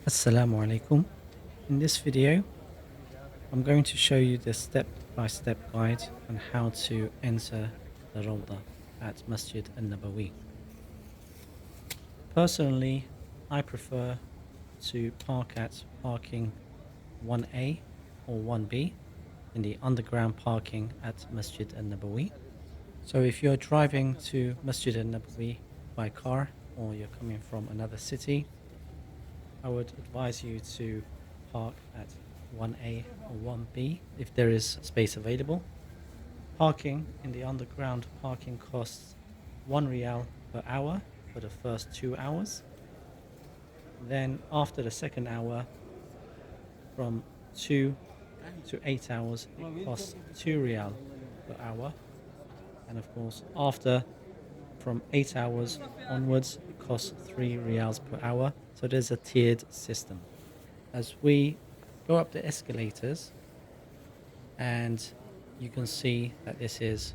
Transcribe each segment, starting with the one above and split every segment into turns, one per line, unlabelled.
Assalamu alaikum. In this video, I'm going to show you the step-by-step guide on how to enter the Rawdah at Masjid Nabawi. Personally, I prefer to park at parking 1A or 1B in the underground parking at Masjid Nabawi. So if you're driving to Masjid Nabawi by car or you're coming from another city, I would advise you to park at 1A or 1B if there is space available. Parking in the underground parking costs 1 riyal per hour for the first 2 hours. Then after the second hour, from 2 to 8 hours, it costs 2 riyal per hour. And of course, after from 8 hours onwards, it costs 3 riyals per hour. So there's a tiered system. As we go up the escalators, and you can see that this is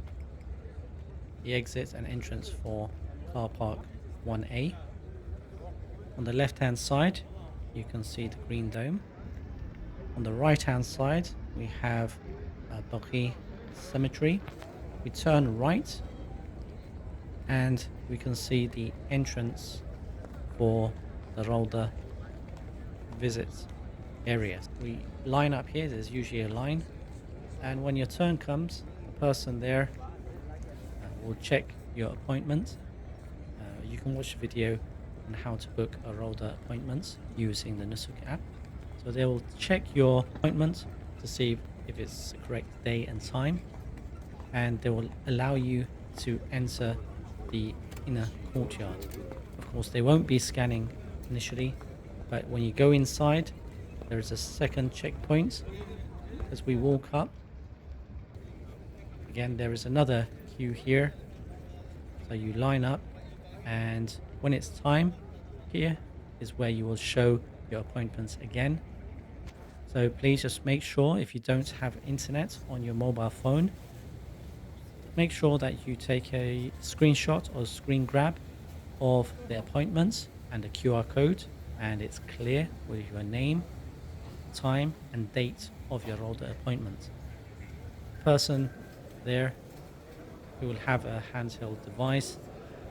the exit and entrance for car park 1A. On the left hand side, you can see the green dome. On the right hand side, we have Baqi Cemetery. We turn right and we can see the entrance for the Rawdah visit area. We line up here, there's usually a line, and when your turn comes, the person there will check your appointment. You can watch a video on how to book a Rawdah appointment using the Nusuk app. So they will check your appointment to see if it's the correct day and time, and they will allow you to enter the inner courtyard. Of course, they won't be scanning initially, but when you go inside, there is a second checkpoint. As we walk up, again, there is another queue here. So you line up, and when it's time, here is where you will show your appointments again. So please just make sure, if you don't have internet on your mobile phone, make sure that you take a screenshot or screen grab of the appointments and the QR code, and it's clear with your name, time and date of your Rawdah appointment. The person there, he will have a handheld device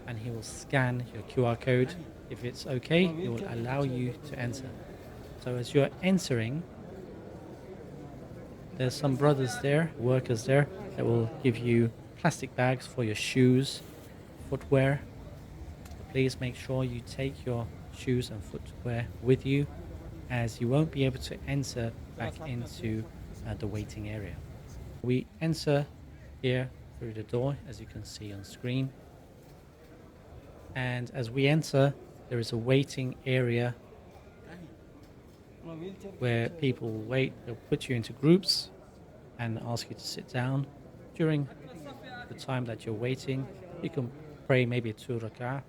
and he will scan your QR code. If it's okay, he will allow you to enter. So as you're entering, there's some brothers there, workers there, that will give you plastic bags for your shoes, footwear. Please make sure you take your shoes and footwear with you, as you won't be able to enter back into the waiting area. We enter here through the door, as you can see on screen. And as we enter, there is a waiting area where people will wait. They'll put you into groups and ask you to sit down. During the time that you're waiting, you can pray maybe 2 rak'ah,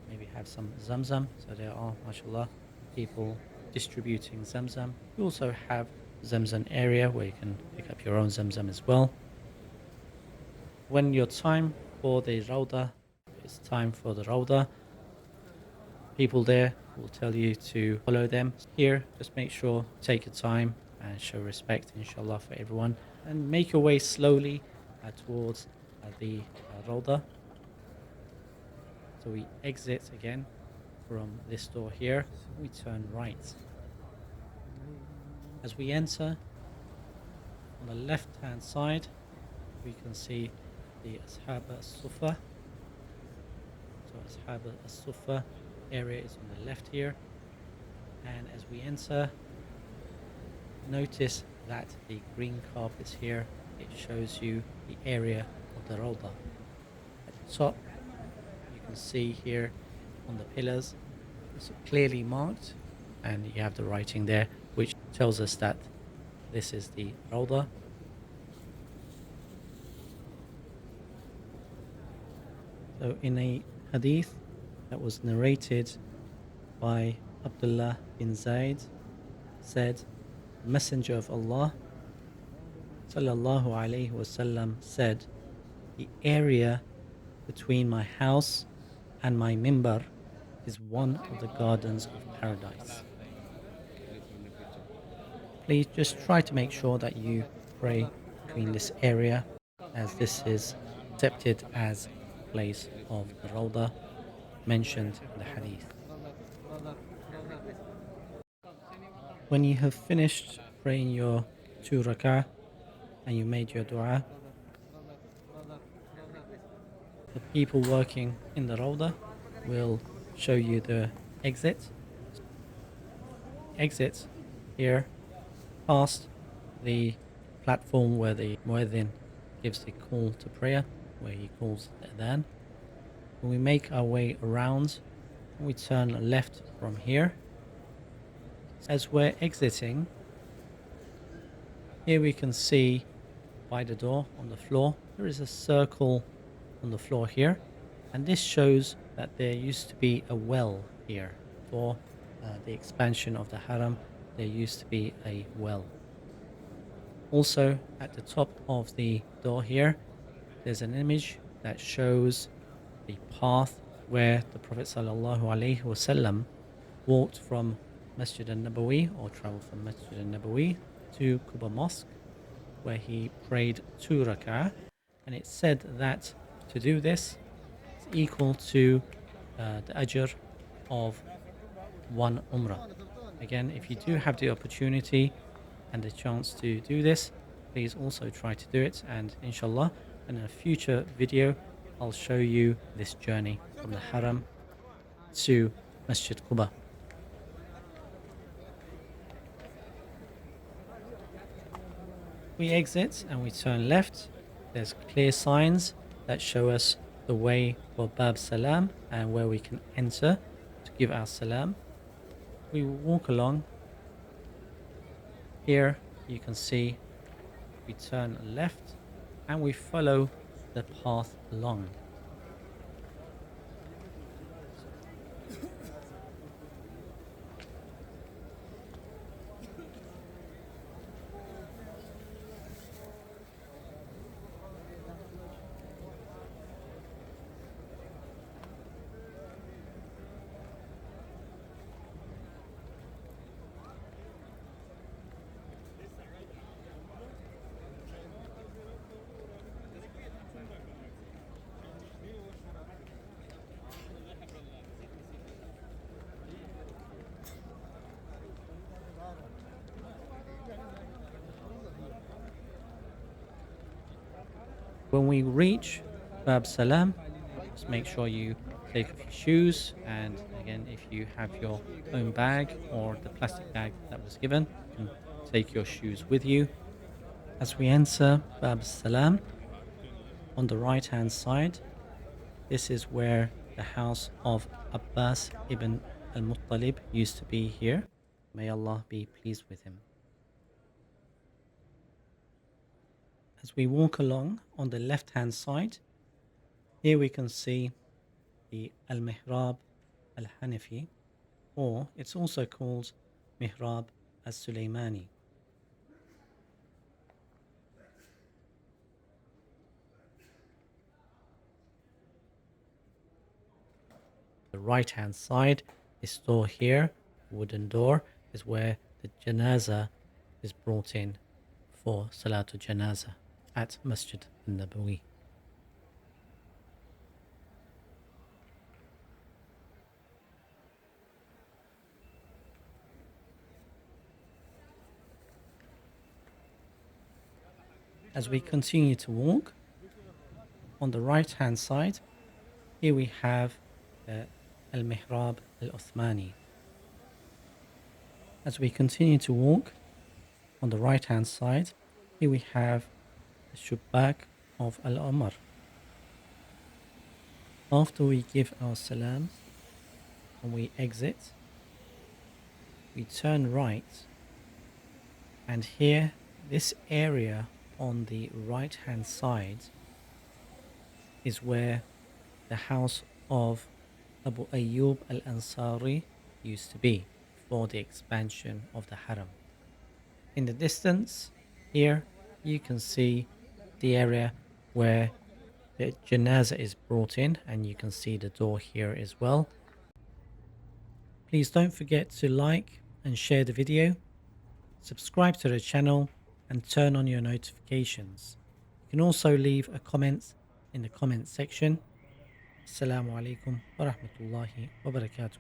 maybe have some zamzam. So there are, mashallah, people distributing zamzam. You also have zamzam area where you can pick up your own zamzam as well. When your time for the Rawdah, it's time for the Rawdah, people there will tell you to follow them. Here, just make sure, take your time and show respect, inshallah, for everyone, and make your way slowly towards the Rawdah. So we exit again from this door here, we turn right. As we enter, on the left hand side, we can see the Ashab As-Suffah. So Ashab As-Suffah area is on the left here. And as we enter, notice that the green carpet here, it shows you the area of the Rawdah. At the top, you can see here on the pillars, it's clearly marked, and you have the writing there, which tells us that this is the Rawdah. So in a hadith that was narrated by Abdullah bin Zayd, said, the Messenger of Allah sallallahu alaihi wasallam said, the area between my house and my minbar is one of the gardens of paradise. Please just try to make sure that you pray between this area, as this is accepted as place of the Rawdah mentioned in the hadith. When you have finished praying your 2 rak'ah and you made your dua, the people working in the Rawdah will show you the exit. Exit here past the platform where the Muezzin gives the call to prayer, where he calls the Adhan. When we make our way around, we turn left from here. As we're exiting, here we can see by the door on the floor, there is a circle on the floor here, and this shows that there used to be a well here. For the expansion of the haram, there used to be a well. Also at the top of the door here, there's an image that shows the path where the Prophet ﷺ walked from Masjid Nabawi, or traveled from Masjid Nabawi to Quba Mosque, where he prayed 2 rak'ah, and it's said that to do this is equal to the ajr of 1 Umrah. Again, if you do have the opportunity and the chance to do this, please also try to do it, and inshallah in a future video I'll show you this journey from the haram to Masjid Quba. We exit and we turn left. There's clear signs that show us the way for Bab Salam and where we can enter to give our salam. We walk along. Here you can see we turn left and we follow the path along. When we reach Bab Salam, just make sure you take off your shoes, and again, if you have your own bag or the plastic bag that was given, you can take your shoes with you. As we enter Bab Salam, on the right hand side, this is where the house of Abbas ibn al-Muttalib used to be here. May Allah be pleased with him. As we walk along on the left hand side, here we can see the Al-Mihrab Al-Hanafi, or it's also called Mihrab Al-Sulaymani. The right hand side, this door here, wooden door, is where the Janazah is brought in for Salatul Janazah at Masjid Nabawi. As we continue to walk, on the right hand side, here we have Al-Mihrab Al Uthmani. As we continue to walk, on the right hand side, here we have the Shubbak of Umar. After we give our salams and we exit, we turn right, and here, this area on the right hand side is where the house of Abu Ayyub Al-Ansari used to be for the expansion of the haram. In the distance here you can see the area where the janazah is brought in, and you can see the door here as well. Please don't forget to like and share the video, subscribe to the channel and turn on your notifications. You can also leave a comment in the comment section. Assalamu alaikum wa rahmatullahi wa barakatuh.